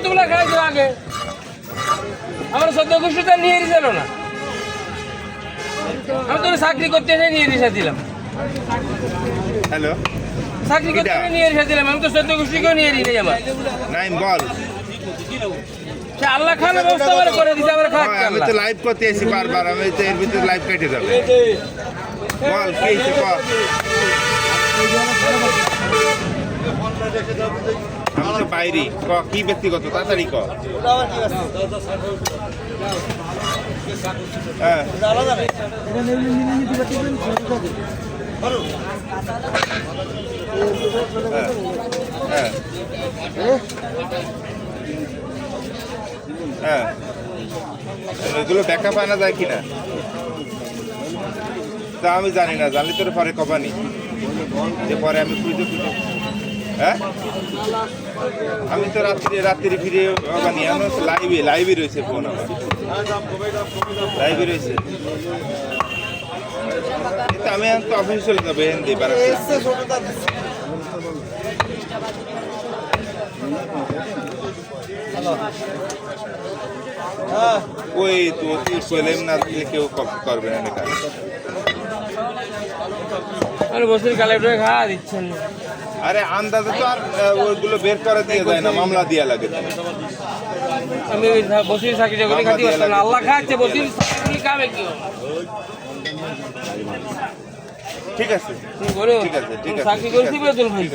তোমরা খাইছো আগে আমার সদ্য খুশিটা নিয়ে দিল না। আমি তো চাকরি করতে এসে নিয়ে রিসা দিলাম। হ্যালো, চাকরি করতে এসে নিয়ে রিসা দিলাম। আমি তো সদ্য খুশিকেও নিয়ে দিই আমার। নাইম বল। সে আল্লাহ খানের ব্যবস্থা করে দিছে আমার খাওয়া। আমি তো লাইভ করতে এসেছি বারবার, আমি তো এর ভিতরে লাইভ কেটে যাবে। বল কি হয়েছে কর। আমি তো বাইরে ক কি ব্যক্তিগত তাড়াতাড়ি ক। হ্যাঁ হ্যাঁ হ্যাঁ, এগুলো ব্যাকআপ আনা যায় কিনা তা আমি জানি না, জানলে তোর পরে কবানি যে পরে আমি খুঁজে হ্যাঁ। আমি তো রাত্রি ফিরে কবানি, আমি লাইভে রয়েছে ফোন, আমার লাইভে রয়েছে। আমি তো অফিস চলে যাবো হিন্দি ওই তো পেলেম না দিলে কেউ করবে না কাজ। বসির কালেক্টরে খাওয়া দিচ্ছেন। আরে আন্দাজে তো আর ওইগুলো বের করে দিয়ে যায় না, মামলা দিয়া লাগে। আমি বসির চাকরিটা করে খাতে পারতাম না, আল্লাহ খাচ্ছে বসির চাকরি খাবে কি। ঠিক আছে, ঠিক আছে, ঠিক আছে, চাকরি করেছি বেতন ভাই।